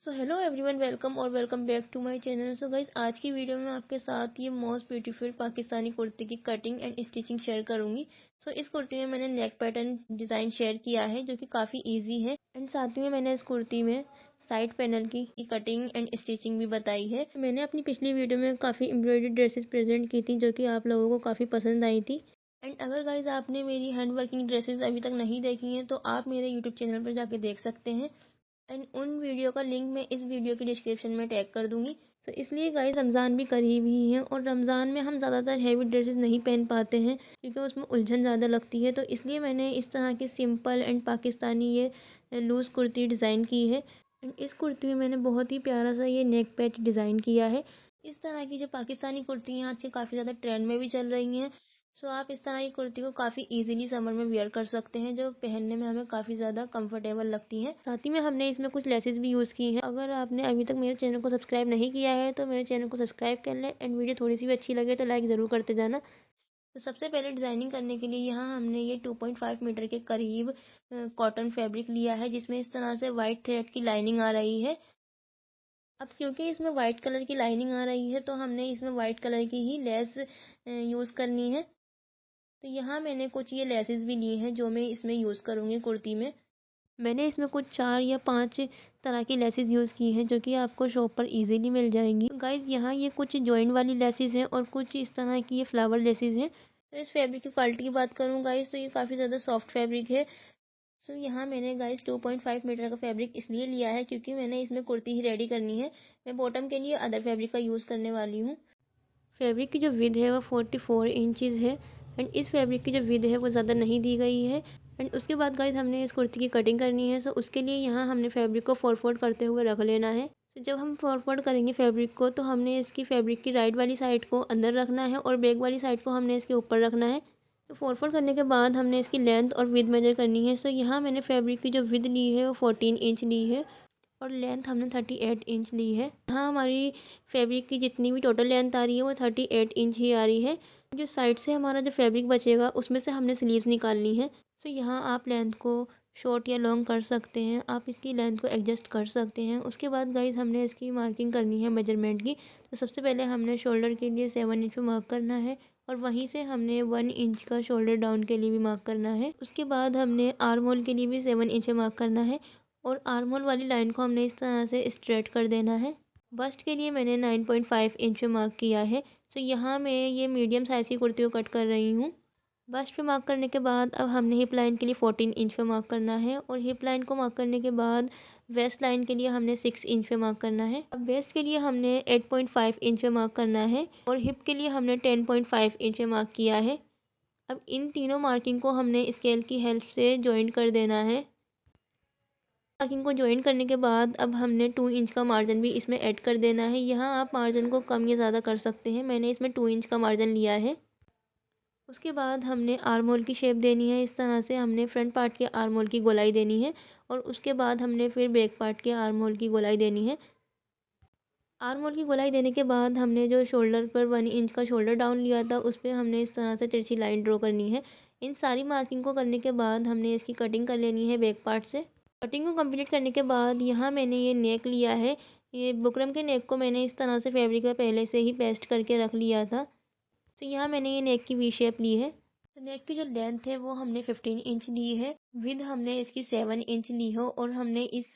सो hello everyone, welcome और welcome back to my channel. So guys, आज की video में आपके साथ ये मोस्ट ब्यूटीफुल पाकिस्तानी कुर्ती की कटिंग एंड स्टिचिंग शेयर करूंगी। सो इस कुर्ती में मैंने नेक पैटर्न डिज़ाइन शेयर किया है जो कि काफ़ी इजी है। एंड साथ में मैंने इस कुर्ती में साइड पैनल की कटिंग एंड स्टिचिंग भी बताई है। मैंने अपनी पिछली वीडियो में काफ़ी एम्ब्रॉयडरी ड्रेसेस प्रेजेंट की थी जो कि आप लोगों को काफ़ी पसंद आई थी। एंड अगर गाइज आपने मेरी हैंड वर्किंग ड्रेसेस अभी तक नहीं देखी हैं तो आप मेरे यूट्यूब चैनल पर जाके देख सकते हैं। एंड उन वीडियो का लिंक मैं इस वीडियो की डिस्क्रिप्शन में टैग कर दूंगी। तो इसलिए गाइस, रमज़ान भी करीब ही है और रमज़ान में हम ज़्यादातर हैवी ड्रेसेस नहीं पहन पाते हैं क्योंकि उसमें उलझन ज़्यादा लगती है। तो इसलिए मैंने इस तरह की सिंपल एंड पाकिस्तानी ये लूज़ कुर्ती डिज़ाइन की है। एंड इस कुर्ती में मैंने बहुत ही प्यारा सा ये नेक पैच डिज़ाइन किया है। इस तरह की जो पाकिस्तानी कुर्ती हैं आजकल काफ़ी ज़्यादा ट्रेंड में भी चल रही हैं। सो आप इस तरह की कुर्ती को काफ़ी इजीली समर में वियर कर सकते हैं जो पहनने में हमें काफ़ी ज़्यादा कंफर्टेबल लगती हैं। साथ ही में हमने इसमें कुछ लेसेस भी यूज़ की हैं। अगर आपने अभी तक मेरे चैनल को सब्सक्राइब नहीं किया है तो मेरे चैनल को सब्सक्राइब कर लें। एंड वीडियो थोड़ी सी भी अच्छी लगे तो लाइक ज़रूर करते जाना। तो सबसे पहले डिज़ाइनिंग करने के लिए यहाँ हमने ये 2.5 मीटर के करीब कॉटन फैब्रिक लिया है जिसमें इस तरह से वाइट थ्रेड की लाइनिंग आ रही है। अब क्योंकि इसमें वाइट कलर की लाइनिंग आ रही है तो हमने इसमें वाइट कलर की ही लेस यूज़ करनी है। तो यहाँ मैंने कुछ ये लेसेस भी ली हैं जो मैं इसमें यूज़ करूँगी कुर्ती में। मैंने इसमें कुछ 4 या 5 तरह की लेसेस यूज़ की हैं जो कि आपको शॉप पर इजीली मिल जाएंगी। गाइज़, यहाँ ये कुछ जॉइंट वाली लेसेस हैं और कुछ इस तरह की ये फ्लावर लेसेस हैं। तो इस फैब्रिक की क्वालिटी की बात करूँ गाइज़ तो ये काफ़ी ज़्यादा सॉफ्ट फैब्रिक है। सो यहाँ मैंने गाइज़ 2.5 मीटर का फैब्रिक इसलिए लिया है क्योंकि मैंने इसमें कुर्ती ही रेडी करनी है। मैं बॉटम के लिए अदर फैब्रिक का यूज़ करने वाली हूँ। फैब्रिक की जो विड्थ है वो 44 इंचज़ है। एंड इस फैब्रिक की जो विड्थ है वो ज़्यादा नहीं दी गई है। एंड उसके बाद गाइस, हमने इस कुर्ती की कटिंग करनी है। सो उसके लिए यहाँ हमने फैब्रिक को 4 फोल्ड करते हुए रख लेना है। तो जब हम 4 फोल्ड करेंगे फैब्रिक को तो हमने इसकी फैब्रिक की राइट वाली साइड को अंदर रखना है और बैक वाली साइड को हमने इसके ऊपर रखना है। तो 4 फोल्ड करने के बाद हमने इसकी लेंथ और विड्थ मेजर करनी है। सो यहाँ मैंने फैब्रिक की जो विड्थ ली है वो 14 इंच ली है और लेंथ हमने 38 इंच ली है। यहाँ हमारी फैब्रिक की जितनी भी टोटल लेंथ आ रही है वो 38 इंच ही आ रही है। जो साइड से हमारा जो फैब्रिक बचेगा उसमें से हमने स्लीव्स निकालनी है। सो यहाँ आप लेंथ को शॉर्ट या लॉन्ग कर सकते हैं, आप इसकी लेंथ को एडजस्ट कर सकते हैं। उसके बाद गाइस, हमने इसकी मार्किंग करनी है मेजरमेंट की। तो सबसे पहले हमने शोल्डर के लिए 7 इंच पे मार्क करना है और वहीं से हमने 1 इंच का शोल्डर डाउन के लिए भी मार्क करना है। उसके बाद हमने आर्म होल के लिए भी 7 इंच पे मार्क करना है और आर्म होल वाली लाइन को हमने इस तरह से स्ट्रेट कर देना है। बस्ट के लिए मैंने 9.5 इंच पे मार्क किया है। सो यहाँ मैं ये मीडियम साइज़ की कुर्ती को कट कर रही हूँ। बस्ट पे मार्क करने के बाद अब हमने हिप लाइन के लिए 14 इंच पे मार्क करना है और हिप लाइन को मार्क करने के बाद वेस्ट लाइन के लिए हमने 6 इंच पे मार्क करना है। अब वेस्ट के लिए हमने 8.5 इंच पे मार्क करना है और हिप के लिए हमने 10.5 इंच पे मार्क किया है। अब इन तीनों मार्किंग को हमने स्केल की हेल्प से जॉइंट कर देना है। मार्किंग को जॉइन करने के बाद अब हमने 2 इंच का मार्जिन भी इसमें ऐड कर देना है। यहाँ आप मार्जिन को कम या ज़्यादा कर सकते हैं। मैंने इसमें 2 इंच का मार्जिन लिया है। उसके बाद हमने आर्म होल की शेप देनी है। इस तरह से हमने फ्रंट पार्ट के आर्म होल की गोलाई देनी है और उसके बाद हमने फिर बैक पार्ट के आर्म होल की गोलाई देनी है। आर्म होल की गोलाई देने के बाद हमने जो शोल्डर पर 1 इंच का शोल्डर डाउन लिया था उस पर हमने इस तरह से तिरछी लाइन ड्रॉ करनी है। इन सारी मार्किंग को करने के बाद हमने इसकी कटिंग कर लेनी है बैक पार्ट से। कटिंग को कंप्लीट करने के बाद यहाँ मैंने ये नेक लिया है। ये बुकरम के नेक को मैंने इस तरह से फैब्रिक में पहले से ही पेस्ट करके रख लिया था। तो यहाँ मैंने ये नेक की वी शेप ली है। तो नेक की जो लेंथ है वो हमने 15 इंच ली है। विद हमने इसकी 7 इंच ली हो और हमने इस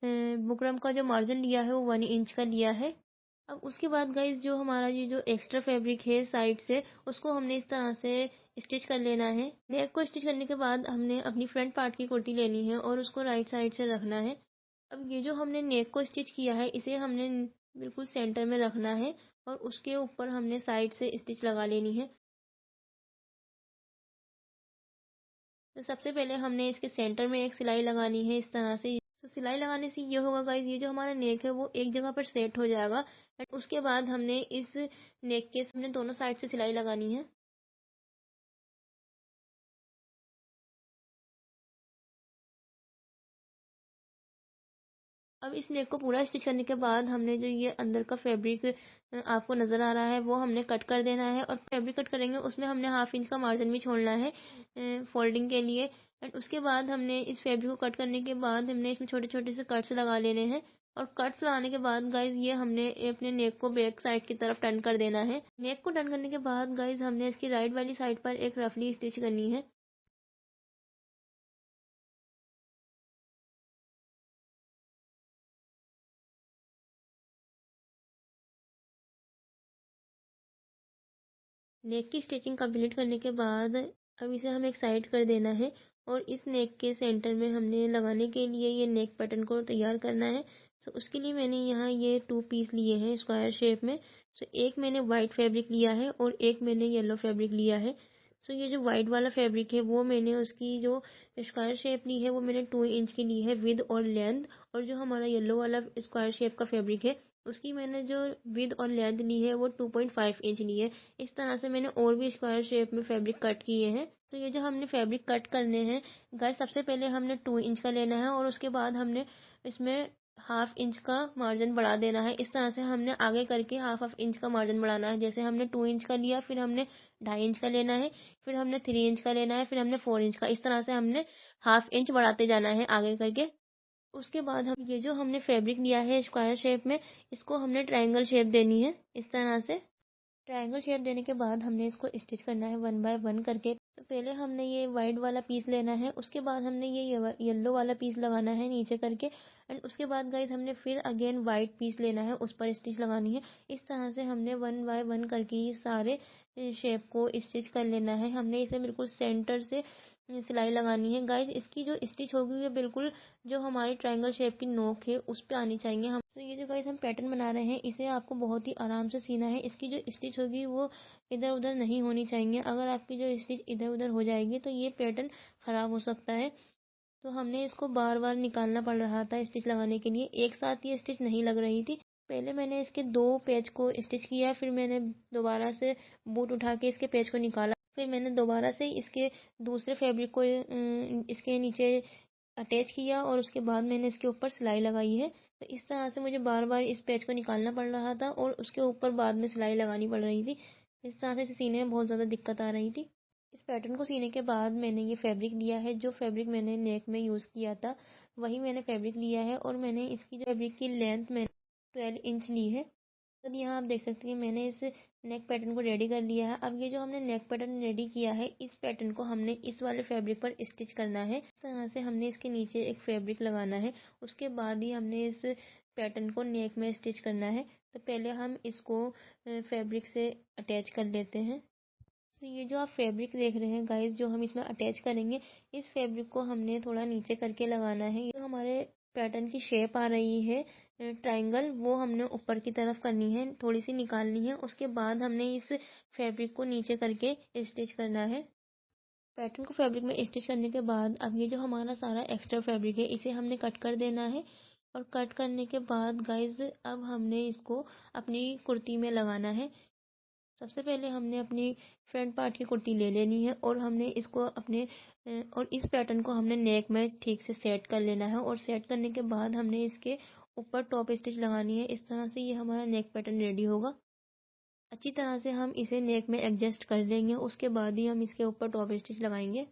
बुकरम का जो मार्जिन लिया है वो 1 इंच का लिया है। अब उसके बाद गाइस, जो हमारा ये जो एक्स्ट्रा फैब्रिक है साइड से उसको हमने इस तरह से स्टिच कर लेना है। नेक को स्टिच करने के बाद हमने अपनी फ्रंट पार्ट की कुर्ती लेनी है और उसको राइट साइड से रखना है। अब ये जो हमने नेक को स्टिच किया है इसे हमने बिल्कुल सेंटर में रखना है और उसके ऊपर हमने साइड से स्टिच लगा लेनी है। तो सबसे पहले हमने इसके सेंटर में एक सिलाई लगानी है इस तरह से। तो सिलाई लगाने से ये होगा गाइस, ये जो हमारा नेक है वो एक जगह पर सेट हो जाएगा। एंड उसके बाद हमने इस नेक के हमने दोनों साइड से सिलाई लगानी है। अब इस नेक को पूरा स्टिच करने के बाद हमने जो ये अंदर का फैब्रिक आपको नज़र आ रहा है वो हमने कट कर देना है और फैब्रिक कट करेंगे उसमें हमने हाफ इंच का मार्जिन भी छोड़ना है फोल्डिंग के लिए। एंड उसके बाद हमने इस फैब्रिक को कट करने के बाद हमने इसमें छोटे छोटे से कट्स लगा लेने हैं और कट्स लगाने के बाद गाइज ये हमने अपने नेक को बैक साइड की तरफ टर्न कर देना है। नेक को टर्न करने के बाद गाइज हमने इसकी राइट वाली साइड पर एक रफली स्टिच करनी है। नेक की स्टिचिंग कंप्लीट करने के बाद अब इसे हम एक साइड कर देना है और इस नेक के सेंटर में हमने लगाने के लिए ये नेक पैटर्न को तैयार करना है। सो उसके लिए मैंने यहाँ ये 2 पीस लिए हैं स्क्वायर शेप में। सो एक मैंने वाइट फैब्रिक लिया है और एक मैंने येलो फैब्रिक लिया है। सो ये जो वाइट वाला फैब्रिक है वो मैंने उसकी जो स्क्वायर शेप ली है वो मैंने 2 इंच की ली है विद और लेंथ। और जो हमारा येलो वाला स्क्वायर शेप का फैब्रिक है उसकी मैंने जो विद और लेंथ ली है वो 2.5 इंच ली है। इस तरह से मैंने और भी स्क्वायर शेप में फैब्रिक कट किए हैं। तो ये जो हमने फैब्रिक कट करने हैं गाइस, सबसे पहले हमने 2 इंच का लेना है और उसके बाद हमने इसमें हाफ इंच का मार्जिन बढ़ा देना है। इस तरह से हमने आगे करके हाफ हाफ इंच का मार्जिन बढ़ाना है। जैसे हमने 2 इंच का लिया, फिर हमने 2.5 इंच का लेना है, फिर हमने 3 इंच का लेना है, फिर हमने 4 इंच का। इस तरह से हमने हाफ इंच बढ़ाते जाना है आगे करके। उसके बाद हम ये जो हमने फैब्रिक लिया है स्क्वायर शेप में, इसको हमने ट्रायंगल शेप देनी है इस तरह से। ट्रायंगल शेप देने के बाद हमने इसको स्टिच करना है 1 बाय 1 करके। तो पहले हमने ये वाइट वाला पीस लेना है, उसके बाद हमने ये येलो वाला पीस लगाना है नीचे करके। एंड उसके बाद गाइस हमने फिर अगेन वाइट पीस लेना है, उस पर स्टिच लगानी है। इस तरह से हमने 1 बाय 1 करके ये सारे शेप को स्टिच कर लेना है। हमने इसे बिल्कुल सेंटर से सिलाई लगानी है गाइस। इसकी जो स्टिच होगी ये बिल्कुल जो हमारी ट्रायंगल शेप की नोक है उस पे आनी चाहिए। हम तो ये जो गाइस हम पैटर्न बना रहे हैं इसे आपको बहुत ही आराम से सीना है। इसकी जो स्टिच होगी वो इधर उधर नहीं होनी चाहिए। अगर आपकी जो स्टिच इधर उधर हो जाएगी तो ये पैटर्न खराब हो सकता है। तो हमने इसको बार बार निकालना पड़ रहा था स्टिच लगाने के लिए, एक साथ ये स्टिच नहीं लग रही थी। पहले मैंने इसके 2 पेज को स्टिच किया, फिर मैंने दोबारा से बूट उठा के इसके पेज को निकाला, फिर मैंने दोबारा से इसके दूसरे फैब्रिक को इसके नीचे अटैच किया और उसके बाद मैंने इसके ऊपर सिलाई लगाई है। तो इस तरह से मुझे बार बार इस पेज को निकालना पड़ रहा था और उसके ऊपर बाद में सिलाई लगानी पड़ रही थी। इस तरह से इसे सीने में बहुत ज़्यादा दिक्कत आ रही थी। इस पैटर्न को सीने के बाद मैंने ये फैब्रिक लिया है, जो फैब्रिक मैंने नेक में यूज़ किया था वही मैंने फैब्रिक लिया है और मैंने इसकी जो फैब्रिक की लेंथ मैंने 12 इंच ली है। तो यहाँ आप देख सकते हैं मैंने इस नेक पैटर्न को रेडी कर लिया है। अब ये जो हमने नेक पैटर्न रेडी किया है इस पैटर्न को हमने इस वाले फैब्रिक पर स्टिच करना है। इस तरह से हमने इसके नीचे एक फैब्रिक लगाना है, उसके बाद ही हमने इस पैटर्न को नेक में स्टिच करना है। तो पहले हम इसको फैब्रिक से अटैच कर लेते हैं। तो ये जो आप फैब्रिक देख रहे हैं गाइस, जो हम इसमें अटैच करेंगे, इस फैब्रिक को हमने थोड़ा नीचे करके लगाना है। ये जो हमारे पैटर्न की शेप आ रही है ट्रायंगल, वो हमने ऊपर की तरफ करनी है, थोड़ी सी निकालनी है। उसके बाद हमने इस फैब्रिक को नीचे करके स्टिच करना है। पैटर्न को फैब्रिक में स्टिच करने के बाद अब ये जो हमारा सारा एक्स्ट्रा फैब्रिक है इसे हमने कट कर देना है। और कट करने के बाद गाइज अब हमने इसको अपनी कुर्ती में लगाना है। सबसे पहले हमने अपनी फ्रंट पार्ट की कुर्ती ले लेनी है और हमने इसको अपने और इस पैटर्न को हमने नेक में ठीक से सेट कर लेना है। और सेट करने के बाद हमने इसके ऊपर टॉप स्टिच लगानी है। इस तरह से ये हमारा नेक पैटर्न रेडी होगा। अच्छी तरह से हम इसे नेक में एडजस्ट कर लेंगे, उसके बाद ही हम इसके ऊपर टॉप स्टिच लगाएंगे।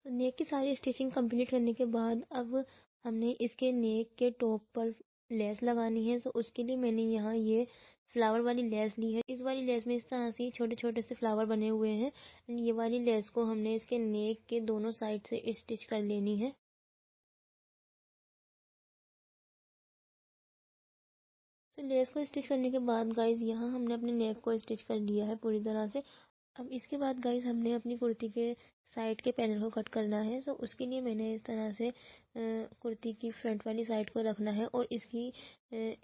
तो नेक की सारी स्टिचिंग कंप्लीट करने के बाद अब हमने इसके नेक के टॉप पर लेस लगानी है। तो उसके लिए मैंने यहाँ ये फ्लावर वाली लेस ली है। इस वाली लेस में इस तरह से छोटे छोटे से फ्लावर बने हुए हैं। ये वाली लेस को हमने इसके नेक के दोनों साइड से स्टिच कर लेनी है। तो लेस को स्टिच करने के बाद गाइज यहाँ हमने अपने नेक को स्टिच कर लिया है पूरी तरह से। अब इसके बाद गाइस हमने अपनी कुर्ती के साइड के पैनल को कट करना है। तो उसके लिए मैंने इस तरह से कुर्ती की फ्रंट वाली साइड को रखना है और इसकी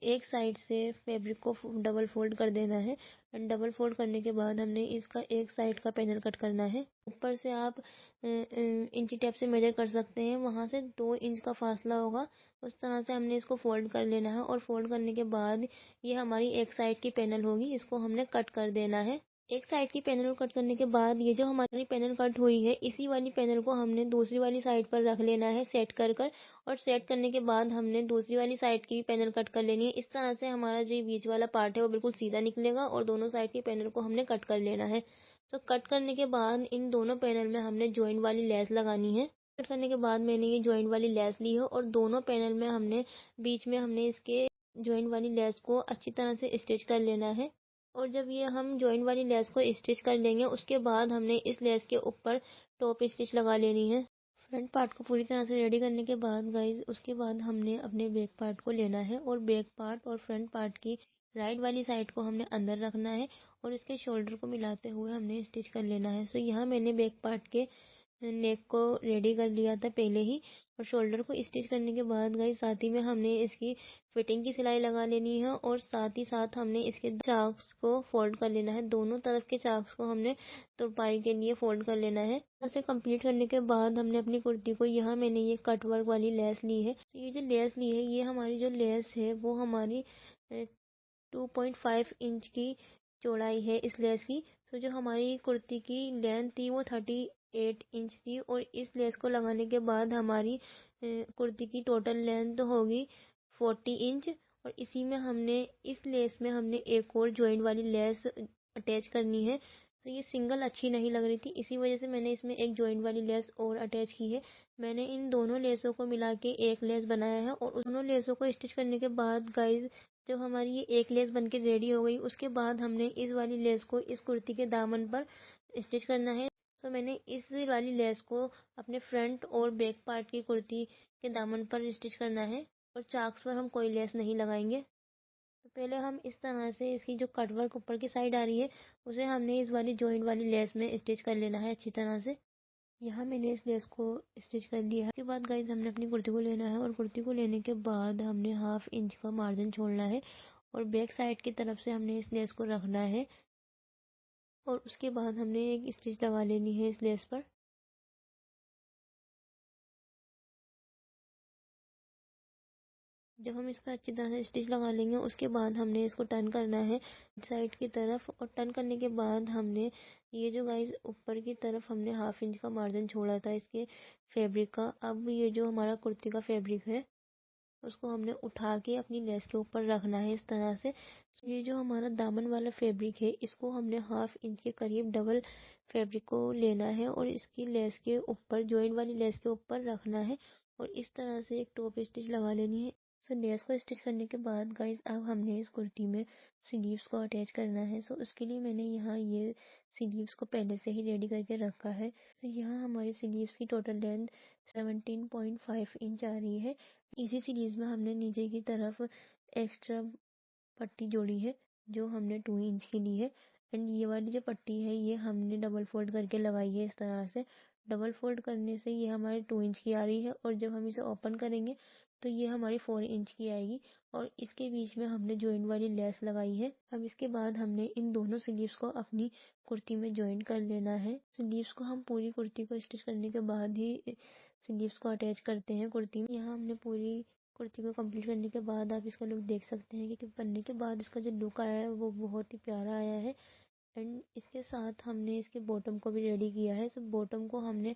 एक साइड से फैब्रिक को डबल फोल्ड कर देना है। डबल फोल्ड करने के बाद हमने इसका एक साइड का पैनल कट करना है। ऊपर से आप इंची टेप से मेजर कर सकते हैं, वहाँ से 2 इंच का फासला होगा। उस तरह से हमने इसको फोल्ड कर लेना है और फोल्ड करने के बाद ये हमारी एक साइड की पैनल होगी, इसको हमने कट कर देना है। एक साइड की पैनल को कट करने के बाद ये जो हमारी पैनल कट हुई है, इसी वाली पैनल को हमने दूसरी वाली साइड पर रख लेना है सेट कर कर। और सेट करने के बाद हमने दूसरी वाली साइड की भी पैनल कट कर लेनी है। इस तरह से हमारा जो बीच वाला पार्ट है वो बिल्कुल सीधा निकलेगा और दोनों साइड की पैनल को हमने कट कर लेना है। तो कट करने के बाद इन दोनों पैनल में हमने जॉइंट वाली लेस लगानी है। कट करने के बाद मैंने ये जॉइंट वाली लेस ली है और दोनों पैनल में हमने बीच में हमने इसके जॉइंट वाली लेस को अच्छी तरह से स्टिच कर लेना है। और जब ये हम जॉइंट वाली लेस को स्टिच कर लेंगे, उसके बाद हमने इस लेस के ऊपर टॉप स्टिच लगा लेनी है। फ्रंट पार्ट को पूरी तरह से रेडी करने के बाद गाइज, उसके बाद हमने अपने बैक पार्ट को लेना है और बैक पार्ट और फ्रंट पार्ट की राइट वाली साइड को हमने अंदर रखना है और इसके शोल्डर को मिलाते हुए हमने स्टिच कर लेना है। सो यहाँ मैंने बैक पार्ट के नेक को रेडी कर लिया था पहले ही। और शोल्डर को स्टिच करने के बाद गाइस, साथ ही में हमने इसकी फिटिंग की सिलाई लगा लेनी है और साथ ही साथ हमने इसके चाक्स को फोल्ड कर लेना है। दोनों तरफ के चाक्स को हमने तुरपाई के लिए फोल्ड कर लेना है। ऐसे कंप्लीट करने के बाद हमने अपनी कुर्ती को, यहाँ मैंने ये कट वर्क वाली लेस ली है। तो ये जो लेस ली है, ये हमारी जो लेस है वो हमारी 2.5 इंच की चौड़ाई है इस लेस की। तो जो हमारी कुर्ती की लेंथ थी वो 38 इंच थी और इस लेस को लगाने के बाद हमारी कुर्ती की टोटल लेंथ होगी 40 इंच। और इसी में हमने, इस लेस में हमने एक और जॉइंट वाली लेस अटैच करनी है। तो ये सिंगल अच्छी नहीं लग रही थी, इसी वजह से मैंने इसमें एक जॉइंट वाली लेस और अटैच की है। मैंने इन दोनों लेसों को मिला के एक लेस बनाया है और उन दोनों लेसों को स्टिच करने के बाद गाइज, जब हमारी ये एक लेस बनके रेडी हो गई, उसके बाद हमने इस वाली लेस को इस कुर्ती के दामन पर स्टिच करना है। तो मैंने इस वाली लेस को अपने फ्रंट और बैक पार्ट की कुर्ती के दामन पर स्टिच करना है और चाक्स पर हम कोई लेस नहीं लगाएंगे। तो पहले हम इस तरह से इसकी जो कट वर्क ऊपर की साइड आ रही है, उसे हमने इस वाली जॉइंट वाली लेस में स्टिच कर लेना है अच्छी तरह से। यहाँ मैंने इस लेस को स्टिच कर लिया है। उसके बाद गाइज, हमने अपनी कुर्ती को लेना है और कुर्ती को लेने के बाद हमने 1/2 इंच का मार्जिन छोड़ना है और बैक साइड की तरफ से हमने इस लेस को रखना है और उसके बाद हमने एक स्टिच लगा लेनी है इस लेस पर। जब हम इस पर अच्छी तरह से स्टिच लगा लेंगे, उसके बाद हमने इसको टर्न करना है साइड की तरफ। और टर्न करने के बाद हमने ये जो गाइस ऊपर की तरफ हमने 1/2 इंच का मार्जिन छोड़ा था इसके फैब्रिक का, अब ये जो हमारा कुर्ती का फैब्रिक है उसको हमने उठा के अपनी लेस के ऊपर रखना है इस तरह से। ये जो हमारा दामन वाला फैब्रिक है, इसको हमने 1/2 इंच के करीब डबल फैब्रिक को लेना है और इसकी लेस के ऊपर, जॉइंट वाली लेस के ऊपर रखना है और इस तरह से एक टॉप स्टिच लगा लेनी है। सो लेस को स्टिच करने के बाद गाइस, अब हमने इस कुर्ती में स्लीव्स को अटैच करना है। सो उसके लिए मैंने यहाँ ये स्लीव्स को पहले से ही रेडी करके रखा है। तो यहाँ हमारी स्लीव्स की टोटल लेंथ 17.5 इंच आ रही है। इसी सीरीज में हमने नीचे की तरफ एक्स्ट्रा पट्टी जोड़ी है जो हमने 2 इंच की ली है। एंड ये वाली जो पट्टी है ये हमने डबल फोल्ड करके लगाई है इस तरह से। डबल फोल्ड करने से ये हमारी 2 इंच की आ रही है और जब हम इसे ओपन करेंगे तो ये हमारी 4 इंच की आएगी। और इसके बीच में हमने जॉइंट वाली लेस लगाई है। अब इसके बाद हमने इन दोनों स्लीव्स को अपनी कुर्ती में ज्वाइन कर लेना है। स्लीव्स को हम पूरी कुर्ती को स्टिच करने के बाद ही स्लीव्स को अटैच करते हैं कुर्ती में। यहाँ हमने पूरी कुर्ती को कंप्लीट करने के बाद आप इसका लुक देख सकते हैं कि बनने के बाद इसका जो लुक आया है वो बहुत ही प्यारा आया है। एंड इसके साथ हमने इसके बॉटम को भी रेडी किया है। सो बॉटम को हमने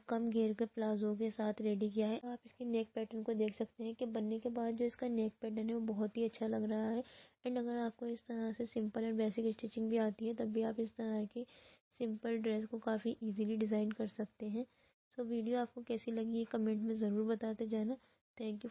कम घेर के प्लाजो के साथ रेडी किया है। आप इसके नेक पैटर्न को देख सकते हैं कि बनने के बाद जो इसका नेक पैटर्न है वो बहुत ही अच्छा लग रहा है। एंड अगर आपको इस तरह से सिंपल एंड बेसिक स्टिचिंग भी आती है, तब भी आप इस तरह की सिंपल ड्रेस को काफ़ी इजीली डिज़ाइन कर सकते हैं। सो वीडियो आपको कैसी लगी ये कमेंट में ज़रूर बताते जाना। Thank you.